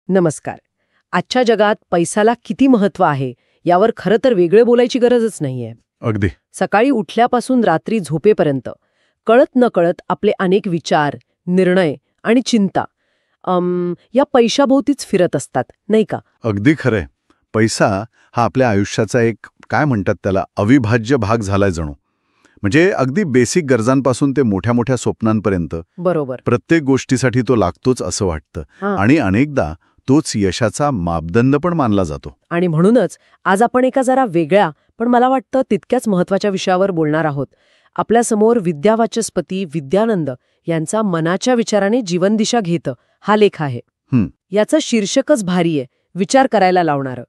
नमस्कार. आजच्या जगात पैशाला किती महत्व आहे यावर खरं तर वेगळे बोलायची गरजच नाहीये. अगदी. सकाळी उठल्यापासून रात्री झोपेपर्यंत कळत नकळत आपले अनेक विचार, निर्णय आणि चिंता या पैशाभोवतीच फिरत असतात, नाही का? अगदी खरंय. पैसा हा आपल्या आयुष्याचा एक काय म्हणतात त्याला अविभाज्य भाग झालाय जणू. म्हणजे अगदी बेसिक गरजांपासून ते मोठ्या मोठ्या स्वप्नांपर्यंत बरोबर. प्रत्येक गोष्टीसाठी तो लागतोच असं वाटतं. आणि अनेकदा तोच यशाचा मापदंड पण मानला जातो. आणि म्हणूनच आज आपण एका जरा वेगळ्या पण मला वाटतं तितक्याच महत्वाच्या विषयावर बोलणार आहोत. आपल्यासमोर विद्यावाचस्पती विद्यानंद यांचा मनाच्या विचाराने जीवनदिशा घेतं हा लेख आहे. याचं शीर्षकच भारी आहे, विचार करायला लावणारं.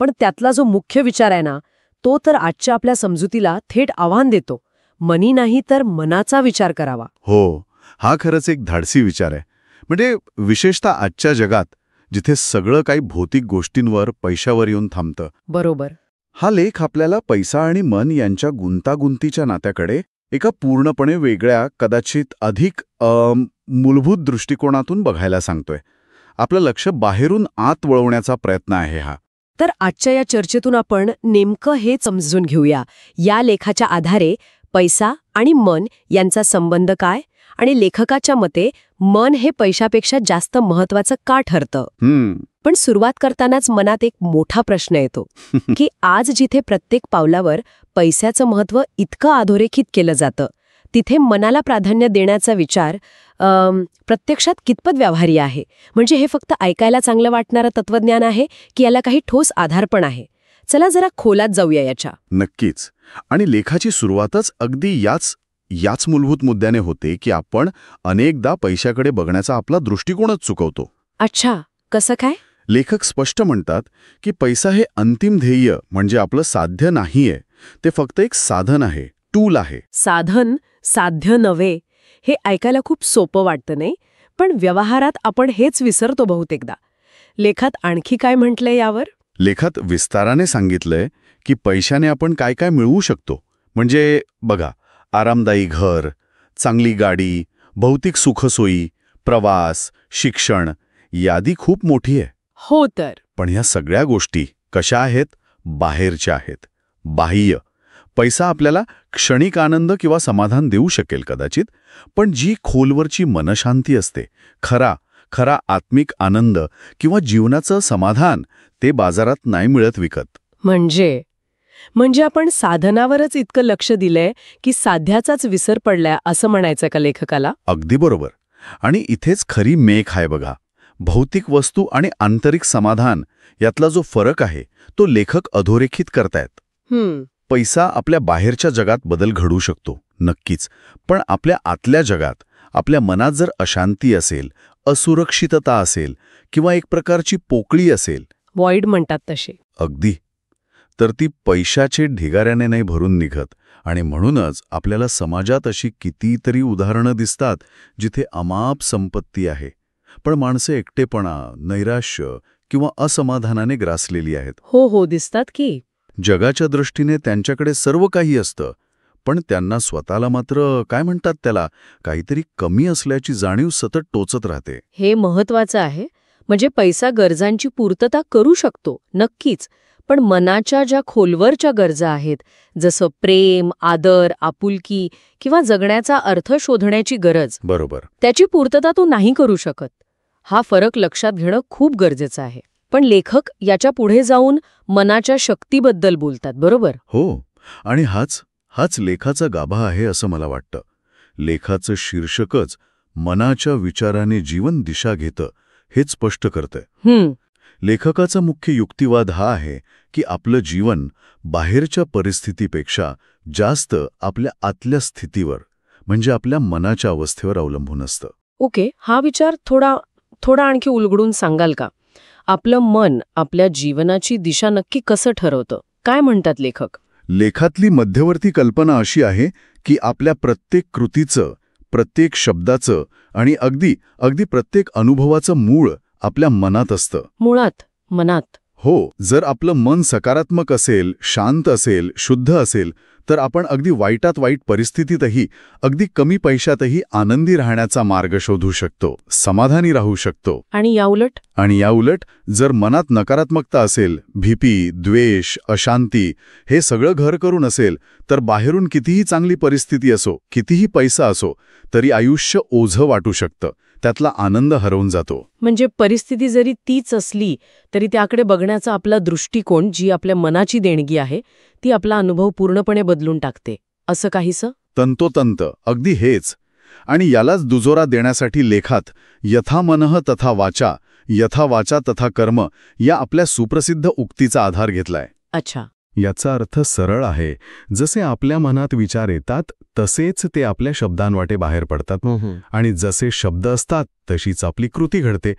पण त्यातला जो मुख्य विचार आहे ना, तो तर आजच्या आपल्या समजुतीला थेट आव्हान देतो. मनी नाही तर मनाचा विचार करावा. हो, हा खरंच एक धाडसी विचार आहे. म्हणजे विशेषतः आजच्या जगात जिथे सगळं काही भौतिक गोष्टींवर पैशावर येऊन थांबतं. बरोबर. हा लेख आपल्याला पैसा आणि मन यांच्या गुंतागुंतीच्या नात्याकडे एका पूर्णपणे वेगळ्या, कदाचित अधिक मूलभूत दृष्टिकोनातून बघायला सांगतोय. आपलं लक्ष बाहेरून आत वळवण्याचा प्रयत्न आहे हा. तर आजच्या या चर्चेतून आपण नेमकं हे समजून घेऊया. या लेखाच्या आधारे पैसा आणि मन यांचा संबंध काय, आणि लेखकाच्या मते मन हे पैशापेक्षा जास्त महत्वाचं का ठरतं. पण सुरुवात करतानाच मनात एक मोठा प्रश्न येतो की आज जिथे प्रत्येक पावलावर पैशाचं महत्त्व इतकं अधोरेखित केलं जातं, तिथे मनाला प्राधान्य देण्याचा विचार प्रत्यक्षात कितपत व्यावहारी आहे. म्हणजे हे फक्त ऐकायला चांगलं वाटणारं तत्वज्ञान आहे की याला काही ठोस आधार पण आहे. चला जरा खोलात जाऊया याच्या. नक्कीच. आणि लेखाची सुरुवातच अगदी याच मूलभूत मुद्द्याने होते की आपण अनेकदा पैशाकडे बघण्याचा आपला दृष्टिकोनच चुकवतो. अच्छा, कसं काय? लेखक स्पष्ट म्हणतात की पैसा हे अंतिम ध्येय म्हणजे आपलं साध्य नाहीये. ते फक्त एक साधन आहे, टूल आहे. साधन, साध्य नव्हे. हे ऐकायला खूप सोपं वाटतं नाही, पण व्यवहारात आपण हेच विसरतो बहुतेकदा. लेखात आणखी काय म्हटलंय यावर? लेखात विस्ताराने सांगितलंय की पैशाने आपण काय काय मिळवू शकतो. म्हणजे बघा, आरामदायी घर, चांगली गाडी, भौतिक सुखसोयी, प्रवास, शिक्षण, यादी खूप मोठी आहे. हो तर. पण ह्या सगळ्या गोष्टी कशा आहेत? बाहेरच्या आहेत, बाह्य. पैसा आपल्याला क्षणिक आनंद किंवा समाधान देऊ शकेल कदाचित, पण जी खोलवरची मनशांती असते, खरा आत्मिक आनंद किंवा जीवनाचं समाधान, ते बाजारात नाही मिळत विकत. म्हणजे आपण साधनावरच इतकं लक्ष दिलंय की साध्याचाच विसर पडलाय असं म्हणायचं का लेखकाला? अगदी बरोबर. आणि इथेच खरी मेख आहे बघा. भौतिक वस्तू आणि आंतरिक समाधान यातला जो फरक आहे तो लेखक अधोरेखित करतायत. पैसा आपल्या बाहेरच्या जगात बदल घडवू शकतो, नक्कीच. पण आपल्या आतल्या जगात, आपल्या मनात जर अशांती असेल, असुरक्षितता असेल किंवा एक प्रकारची पोकळी असेल, वॉइड म्हणतात तसे, अगदी, तर ती पैशाचे ढिगाऱ्याने नाही भरून निघत. आणि म्हणूनच आपल्याला समाजात अशी कितीतरी उदाहरणं दिसतात जिथे अमाप संपत्ती आहे, पण माणसं एकटेपणा, नैराश्य किंवा असमाधानाने ग्रासलेली आहेत. हो, दिसतात की. जगाच्या दृष्टीने त्यांच्याकडे सर्व काही असतं, पण त्यांना स्वतःला मात्र काय म्हणतात त्याला, काहीतरी कमी असल्याची जाणीव सतत टोचत राहते. हे महत्वाचं आहे. म्हणजे पैसा गरजांची पूर्तता करू शकतो, नक्कीच. पण मनाच्या ज्या खोलवरच्या गरजा आहेत, जसं प्रेम, आदर, आपुलकी किंवा जगण्याचा अर्थ शोधण्याची गरज, बरोबर, त्याची पूर्तता तो नाही करू शकत. हा फरक लक्षात घेणं खूप गरजेचं आहे. पण लेखक याच्या पुढे जाऊन मनाच्या शक्तीबद्दल बोलतात, बरोबर? हो. आणि हाच लेखाचा गाभा आहे असं मला वाटतं. लेखाचं शीर्षकच मनाच्या विचाराने जीवन दिशा घेतं हेच स्पष्ट करतंय. लेखकाचा मुख्य युक्तिवाद हा आहे की आपलं जीवन बाहेरच्या परिस्थितीपेक्षा जास्त आपल्या आतल्या स्थितीवर, म्हणजे आपल्या मनाच्या अवस्थेवर अवलंबून असतं. ओके, हा विचार थोडा आणखी उलगडून सांगाल का? आपलं मन आपल्या जीवनाची दिशा नक्की कसं ठरवतं? काय म्हणतात लेखक? लेखातली मध्यवर्ती कल्पना अशी आहे की आपल्या प्रत्येक कृतीचं, प्रत्येक शब्दाचं आणि अगदी प्रत्येक अनुभवाचं मूळ आपल्या मनात असतं. मनात? हो, जर आपलं मन सकारात्मक असेल, शांत असेल, शुद्ध असेल, तर आपण अगदी वाईटात वाईट परिस्थितीतही, अगदी कमी पैशातही आनंदी राहण्याचा मार्ग शोधू शकतो, समाधानी राहू शकतो. आणि याउलट जर मनात नकारात्मकता असेल, भीती, द्वेष, अशांती हे सगळं घर करून असेल, तर बाहेरून कितीही चांगली परिस्थिती असो, कितीही पैसा असो, तरी आयुष्य ओझं वाटू शकतं. त्यातला आनंद हरवून जातो. म्हणजे परिस्थिती जरी तीच असली तरी त्याकडे बघण्याचा आपला दृष्टिकोन, जी आपल्या मनाची देणगी आहे, ती आपला अनुभव पूर्णपणे बदलून टाकते, असं काहीसं? तंतोतंत, अगदी हेच. आणि यालाच दुजोरा देण्यासाठी लेखात यथा मनः तथा वाचा, यथा वाचा तथा कर्म या आपल्या सुप्रसिद्ध उक्तीचा आधार घेतलाय. अच्छा. याचा अर्थ सरळ आहे. जसे आपल्या मनात विचार येतात तसेच ते आपल्या शब्दांवाटे बाहेर पडतात. आणि जसे शब्द असतात तशीच आपली कृती घडते.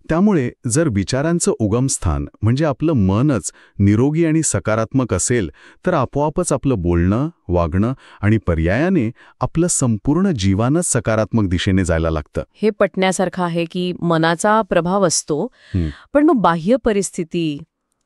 त्यामुळे जर विचारांचं उगमस्थान म्हणजे आपलं मनच निरोगी आणि सकारात्मक असेल, तर आपोआपच आपलं बोलणं, वागणं आणि पर्यायाने आपलं संपूर्ण जीवनच सकारात्मक दिशेने जायला लागतं. हे पटण्यासारखं आहे की मनाचा प्रभाव असतो, पण मग बाह्य परिस्थिती,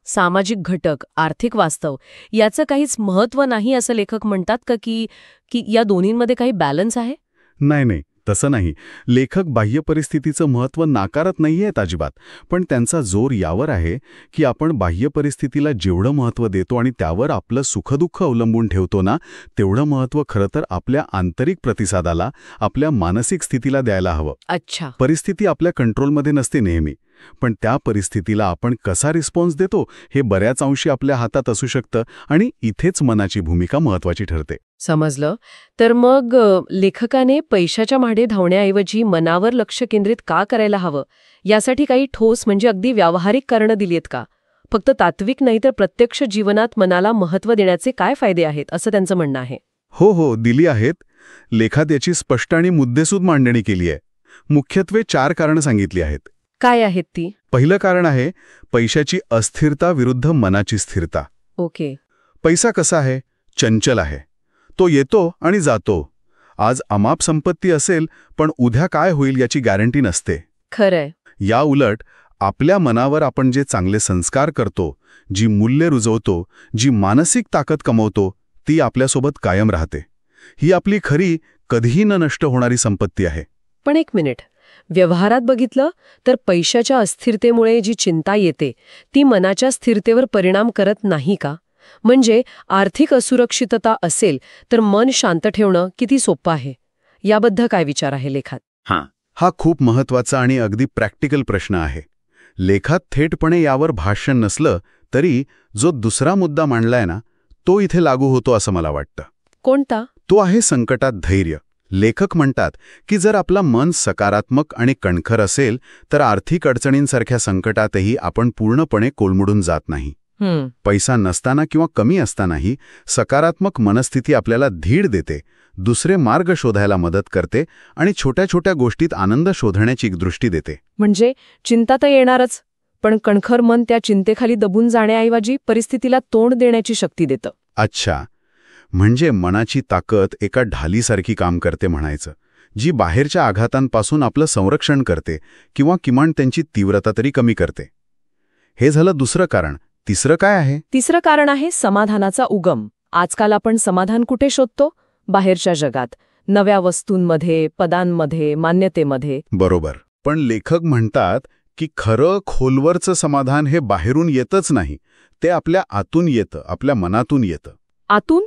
सामाजिक घटक, आर्थिक वास्तव याचं काहीच महत्त्व नाही असं लेखक म्हणतात का, की या दोन्हींमध्ये काही बॅलन्स आहे? नाही, तसं नाही. लेखक बाह्य परिस्थितीचं महत्त्व नाकारत नाहीयेत अजिबात. पण त्यांचा जोर यावर आहे की आपण बाह्य परिस्थितीला जेवढं महत्त्व देतो आणि त्यावर आपलं सुखदुःख अवलंबून ठेवतो ना, तेवढं महत्त्व खरं तर आपल्या आंतरिक प्रतिसादाला, आपल्या मानसिक स्थितीला द्यायला हवं. अच्छा. परिस्थिती आपल्या कंट्रोलमध्ये नसते नेहमी, पण त्या परिस्थितीला आपण कसा रिस्पॉन्स देतो हे बऱ्याच अंशी आपल्या हातात असू शकतं. आणि इथेच मनाची भूमिका महत्त्वाची ठरते. समजलं. तर मग लेखकाने पैशाच्या मागे धावण्याऐवजी मनावर लक्ष केंद्रित का करायला हवं, यासाठी काही ठोस म्हणजे अगदी व्यावहारिक कारणं दिलीत का? फक्त तात्विक नाही तर प्रत्यक्ष जीवनात मनाला महत्त्व देण्याचे काय फायदे आहेत, असं त्यांचं म्हणणं आहे. हो, दिली आहेत. लेखात याची स्पष्ट आणि मुद्देसूद मांडणी केली आहे. मुख्यत्वे 4 कारणं सांगितली आहेत. काय आहेत ती? पहिलं कारण आहे पैशाची अस्थिरता विरुद्ध मनाची स्थिरता. ओके. पैसा कसा आहे? चंचल आहे. तो येतो आणि जातो. आज अमाप संपत्ती असेल, पण उद्या काय होईल याची गॅरंटी नसते. खरंय. या उलट आपल्या मनावर आपण जे चांगले संस्कार करतो, जी मूल्ये रुजवतो, जी मानसिक ताकद कमवतो, ती आपल्यासोबत कायम राहते. ही आपली खरी, कधीही न नष्ट होणारी संपत्ती आहे. पण एक मिनिट, व्यवहारात बघितलं तर पैशाच्या अस्थिरतेमुळे जी चिंता येते ती मनाच्या स्थिरतेवर परिणाम करत नाही का? म्हणजे आर्थिक असुरक्षितता असेल तर मन शांत ठेवणं किती सोपं आहे, याबद्दल काय विचार आहे लेखात? हा खूप महत्त्वाचा आणि अगदी प्रॅक्टिकल प्रश्न आहे. लेखात थेटपणे यावर भाष्य नसलं तरी जो दुसरा मुद्दा मांडलाय ना, तो इथे लागू होतो असं मला वाटतं. कोणता? तो आहे संकटात धैर्य. लेखक म्हणतात की जर आपलं मन सकारात्मक आणि कणखर असेल तर आर्थिक अडचणींसारख्या संकटातही आपण पूर्णपणे कोलमडून जात नाही. पैसा नसताना किंवा कमी असतानाही सकारात्मक मनस्थिती आपल्याला धीर देते, दुसरे मार्ग शोधायला मदत करते आणि छोट्या छोट्या गोष्टीत आनंद शोधण्याची दृष्टी देते. म्हणजे चिंता तर येणारच, पण कणखर मन त्या चिंतेखाली दबून जाण्याऐवजी परिस्थितीला तोंड देण्याची शक्ती देतं. अच्छा, म्हणजे मनाची ताकद एका ढालीसारखी काम करते म्हणायचं, जी बाहेरच्या आघातांपासून आपलं संरक्षण करते किंवा किमान त्यांची तीव्रता तरी कमी करते. हे झालं दुसरं कारण. तिसरं काय आहे? तिसरं कारण आहे समाधानाचा उगम. आजकाल आपण समाधान कुठे शोधतो? बाहेरच्या जगात, नव्या वस्तूंमध्ये, पदांमध्ये, मान्यतेमध्ये. बरोबर. पण लेखक म्हणतात की खरं खोलवरचं समाधान हे बाहेरून येतच नाही, ते आपल्या आतून येतं, आपल्या मनातून येतं. आतून?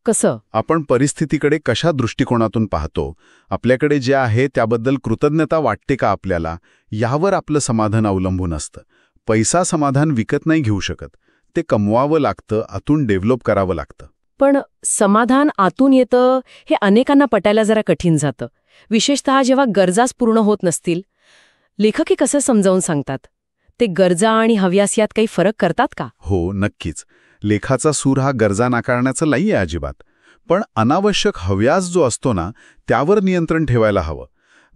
कसं? आपण परिस्थितीकडे कशा दृष्टिकोनातून पाहतो, आपल्याकडे जे आहे त्याबद्दल कृतज्ञता वाटते का आपल्याला, यावर आपलं समाधान अवलंबून असतं. पैसा समाधान विकत नाही घेऊ शकत, ते कमवावं लागतं, आतून डेव्हलप करावं लागतं. पण समाधान आतून येतं हे अनेकांना पटायला जरा कठीण जातं, विशेषतः जेव्हा गरजाच पूर्ण होत नसतील. लेखक हे कसं समजावून सांगतात? ते गरजा आणि हव्यास यात काही फरक करतात का? हो, नक्कीच. लेखाचा सूर हा गरजा नाकारण्याचा नाहीये अजिबात, पण अनावश्यक हव्यास जो असतो ना, त्यावर नियंत्रण ठेवायला हवं.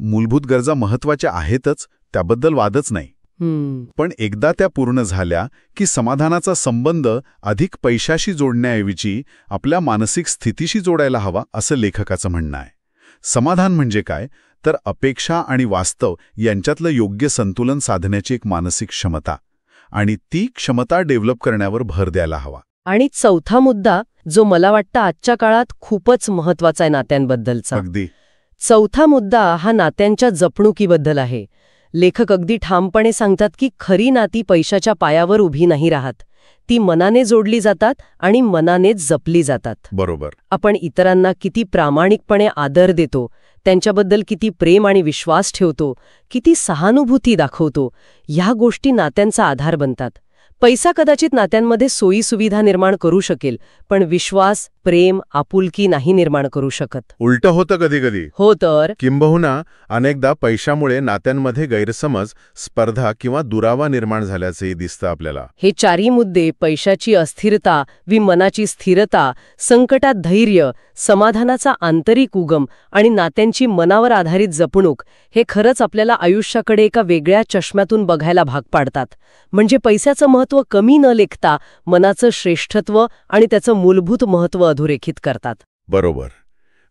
मूलभूत गरजा महत्त्वाच्या आहेतच, त्याबद्दल वादच नाही. पण एकदा त्या पूर्ण झाल्या की समाधानाचा संबंध अधिक पैशाशी जोडण्याऐवजी आपल्या मानसिक स्थितीशी जोडायला हवा, असं लेखकाचं म्हणणं आहे. समाधान म्हणजे काय तर अपेक्षा आणि वास्तव यांच्यातलं योग्य संतुलन साधण्याची एक मानसिक क्षमता. आणि ती क्षमता डेव्हलप करण्यावर भर द्यायला हवा. आणि चौथा मुद्दा जो मला वाटतं आजच्या काळात खूपच महत्वाचा आहे नात्यांबद्दलचा. अगदी. चौथा मुद्दा हा नात्यांच्या जपणुकीबद्दल आहे. लेखक अगदी ठामपणे सांगतात की खरी नाती पैशाच्या पायावर उभी नाही राहत. ती मनाने जोडली जातात आणि मनानेच जपली जातात. बरोबर. आपण इतरांना किती प्रामाणिकपणे आदर देतो, त्यांच्याबद्दल किती प्रेम आणि विश्वास ठेवतो, किती सहानुभूती दाखवतो, ह्या गोष्टी नात्यांचा आधार बनतात. पैसा कदाचित नात्यांमध्ये सोयीसुविधा निर्माण करू शकेल, पण विश्वास, प्रेम, आपुलकी नाही निर्माण करू शकत. उलटं होतं कधी कधी. हो तर. किंबहुना अनेकदा पैशामुळे नात्यांमध्ये गैरसमज, स्पर्धा किंवा दुरावा निर्माण झाल्याचंही दिसतं आपल्याला. हे चारही मुद्दे, पैशाची अस्थिरता, मनाची स्थिरता, संकटात धैर्य, समाधानाचा आंतरिक उगम आणि नात्यांची मनावर आधारित जपणूक, हे खरंच आपल्याला आयुष्याकडे एका वेगळ्या चष्म्यातून बघायला भाग पाडतात. म्हणजे पैशाचं महत्त्व कमी न लेखता मनाचं श्रेष्ठत्व आणि त्याचं मूलभूत महत्त्व अधोरेखित करतात. बरोबर.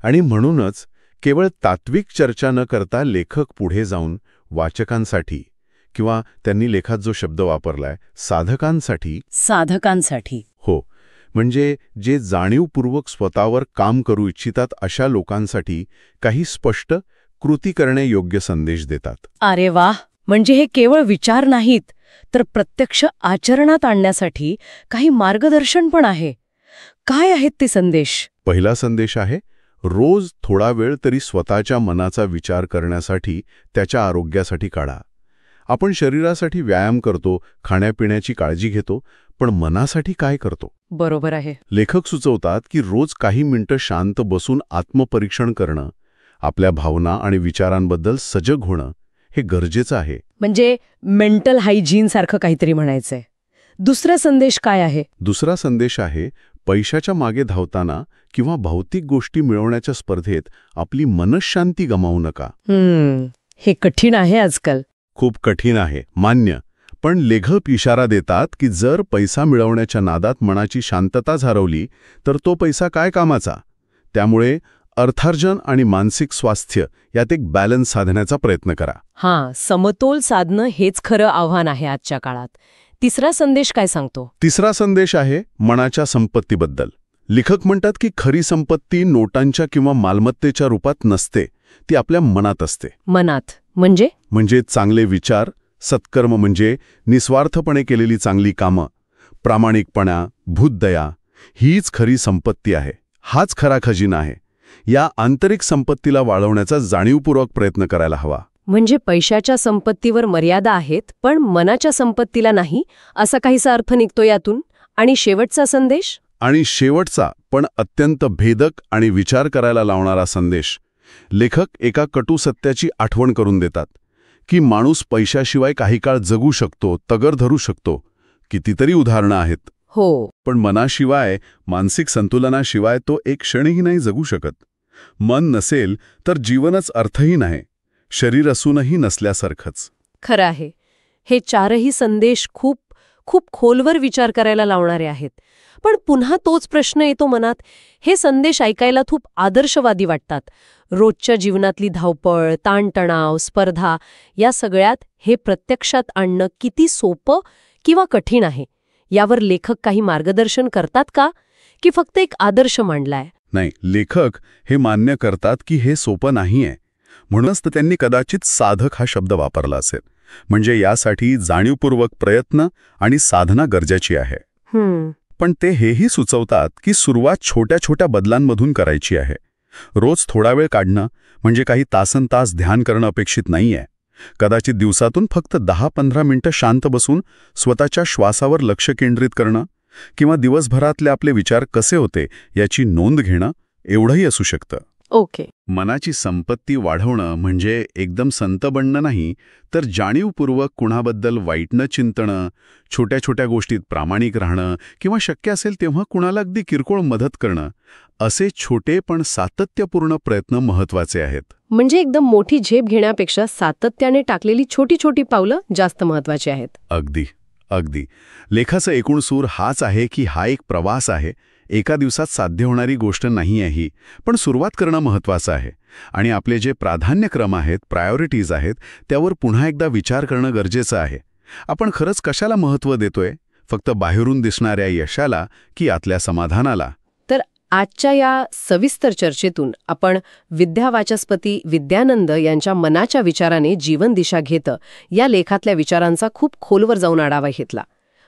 आणि म्हणूनच केवळ तात्विक चर्चा न करता लेखक पुढे जाऊन वाचकांसाठी, किंवा त्यांनी लेखात जो शब्द वापरलाय, साधकांसाठी, हो, म्हणजे जे जाणीवपूर्वक स्वतःवर काम करू इच्छितात अशा लोकांसाठी काही स्पष्ट, कृती करण्यायोग्य संदेश देतात. अरे वाह! म्हणजे हे केवळ विचार नाहीत, तर प्रत्यक्ष आचरणात आणण्यासाठी काही मार्गदर्शन पण आहे. काय आहेत ते संदेश? पहिला संदेश आहे, रोज थोडा वेळ तरी स्वतःच्या मनाचा विचार करण्यासाठी, त्याच्या आरोग्यासाठी काढा. आपण शरीरासाठी व्यायाम करतो, खाण्यापिण्याची काळजी घेतो, पण मनासाठी काय करतो? बरोबर आहे. लेखक सुचवतात की रोज काही मिनिटं शांत बसून आत्मपरीक्षण करणं, आपल्या भावना आणि विचारांबद्दल सजग होणं, हे गरजेचं आहे. म्हणजे मेंटल हायजीन सारखं काहीतरी म्हणायचंय. दुसरा संदेश काय आहे? दुसरा संदेश आहे, पैशाच्या मागे धावताना किंवा भौतिक गोष्टी मिळवण्याच्या स्पर्धेत आपली मनःशांती गमावू नका. हे कठीण आहे आजकाल. खूप कठीण आहे, मान्य. पण लेखक इशारा देतात की जर पैसा मिळवण्याच्या नादात मनाची शांतताच हरवली तर तो पैसा काय कामाचा. त्यामुळे अर्थार्जन आणि मानसिक स्वास्थ्य यात एक बॅलन्स साधण्याचा प्रयत्न करा. समतोल साधणं हेच खरं आव्हान आहे आजच्या काळात. तिसरा संदेश काय सांगतो? तिसरा संदेश आहे मनाच्या संपत्तीबद्दल. लेखक म्हणतात की खरी संपत्ती नोटांच्या किंवा मालमत्तेच्या रूपात नसते, ती आपल्या मनात असते. मनात म्हणजे चांगले विचार, सत्कर्म म्हणजे निस्वार्थपणे केलेली चांगली कामं, प्रामाणिकपणा, भूतदया, हीच खरी संपत्ती आहे. हाच खरा खजिना आहे. या आंतरिक संपत्तीला वाढवण्याचा जाणीवपूर्वक प्रयत्न करायला हवा. म्हणजे पैशाच्या संपत्तीवर मर्यादा आहेत, पण मनाच्या संपत्तीला नाही, असा काहीसा अर्थ निघतो यातून. आणि शेवटचा संदेश? आणि शेवटचा पण अत्यंत भेदक आणि विचार करायला लावणारा संदेश. लेखक एका कटू सत्याची आठवण करून देतात की माणूस पैशाशिवाय काही काळ जगू शकतो, तगर धरू शकतो. कितीतरी उदाहरणं आहेत. हो. पण मनाशिवाय, मानसिक संतुलनाशिवाय तो एक क्षणही नाही जगू शकत. मन नसेल तर जीवनच अर्थहीन आहे, शरीर असूनही नसल्यासारखंच. खरं आहे. हे चारही संदेश खूप खूप खोलवर विचार करायला लावणारे आहेत. पण पुन्हा तोच प्रश्न येतो मनात. हे संदेश ऐकायला खूप आदर्शवादी वाटतात. रोजच्या जीवनातली धावपळ, ताणतणाव, स्पर्धा, या सगळ्यात हे प्रत्यक्षात आणणं किती सोपं किंवा कठीण आहे, यावर लेखक काही मार्गदर्शन करतात का, की फक्त एक आदर्श मांडलाय? नाही, लेखक हे मान्य करतात की हे सोपं नाहीये. म्हणूनच तर त्यांनी कदाचित साधक हा शब्द वापरला असेल. म्हणजे यासाठी जाणीवपूर्वक प्रयत्न आणि साधना गरजेची आहे. पण ते हेही सुचवतात की सुरुवात छोट्या छोट्या बदलांमधून करायची आहे. रोज थोडा वेळ काढणं म्हणजे काही तासनतास ध्यान करणं अपेक्षित नाहीये. कदाचित दिवसातून फक्त 10-15 मिनिटं शांत बसून स्वतःच्या श्वासावर लक्ष केंद्रित करणं, किंवा दिवसभरातले आपले विचार कसे होते याची नोंद घेणं, एवढंही असू शकतं. ओके. मनाची संपत्ती वाढवणं म्हणजे एकदम संत बनणं नाही, तर जाणीवपूर्वक कुणाबद्दल वाईट न चिंतणं, छोट्या छोट्या गोष्टीत प्रामाणिक राहणं, किंवा शक्य असेल तेव्हा कुणाला अगदी किरकोळ मदत करणं, असे छोटे पण सातत्यपूर्ण प्रयत्न महत्वाचे आहेत. म्हणजे एकदम मोठी झेप घेण्यापेक्षा सातत्याने टाकलेली छोटी छोटी पावलं जास्त महत्वाची आहेत. अगदी अगदी. लेखाचा एकूण सूर हाच आहे की हा एक प्रवास आहे. एका दिवसात साध्य होणारी गोष्ट नाही आहे, पण सुरुवात करणं महत्त्वाचं आहे. आणि आपले जे प्राधान्यक्रम आहेत, प्रायोरिटीज आहेत, त्यावर पुन्हा एकदा विचार करणं गरजेचं आहे. आपण खरंच कशाला महत्त्व देतोय? फक्त बाहेरून दिसणाऱ्या यशाला की आतल्या समाधानाला? तर आजच्या या सविस्तर चर्चेतून आपण विद्यावाचस्पती विद्यानंद यांच्या मनाच्या विचाराने जीवन दिशा घेतं या लेखातल्या विचारांचा खूप खोलवर जाऊन आढावा घेतला.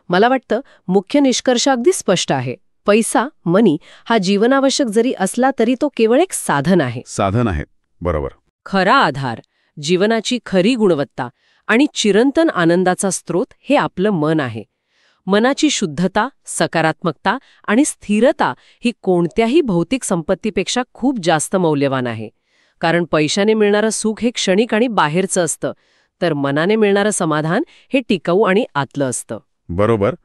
मला वाटतं मुख्य निष्कर्ष अगदी स्पष्ट आहे. पैसा, मनी हा जीवनावश्यक जरी असला तरी तो केवळ एक साधन आहे. साधन आहे, बरोबर. खरा आधार, जीवनाची खरी गुणवत्ता आणि चिरंतन आनंदाचा स्रोत हे आपलं मन आहे. मनाची शुद्धता, सकारात्मकता आणि स्थिरता ही कोणत्याही भौतिक संपत्तीपेक्षा खूप जास्त मौल्यवान आहे. कारण पैशाने मिळणारं सुख हे क्षणिक आणि बाहेरचं असतं, तर मनाने मिळणारं समाधान हे टिकाऊ आणि आतलं असतं. बरोबर.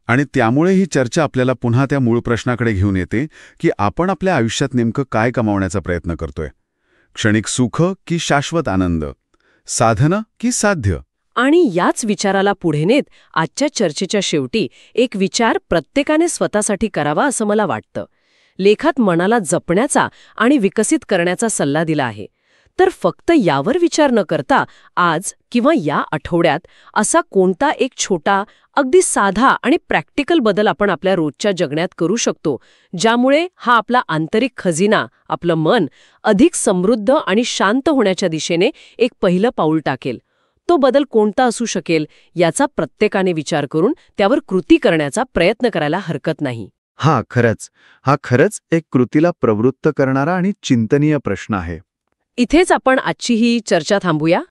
आणि त्यामुळे ही चर्चा आपल्याला पुन्हा त्या मूळ प्रश्नाकडे घेऊन येते की आपण आपल्या आयुष्यात नेमकं काय कमावण्याचा प्रयत्न करतोय? क्षणिक सुख की शाश्वत आनंद? साधनं की साध्य? आणि याच विचाराला पुढे नेत आजच्या चर्चेच्या शेवटी एक विचार प्रत्येकाने स्वतःसाठी करावा असं मला वाटतं. लेखात मनाला जपण्याचा आणि विकसित करण्याचा सल्ला दिला आहे. तर फक्त यावर विचार न करता आज किंवा या आठवड्यात असा कोणता एक छोटा, अगदी साधा आणि प्रॅक्टिकल बदल आपण आपल्या रोजच्या जगण्यात करू शकतो, ज्यामुळे हा आपला आंतरिक खजिना, आपलं मन अधिक समृद्ध आणि शांत होण्याच्या दिशेने एक पहिलं पाऊल टाकेल. तो बदल कोणता असू शकेल याचा प्रत्येकाने विचार करून त्यावर कृती करण्याचा प्रयत्न करायला हरकत नाही. हा खरंच एक कृतीला प्रवृत्त करणारा आणि चिंतनीय प्रश्न आहे. इथेच आपण आजची ही चर्चा थांबूया.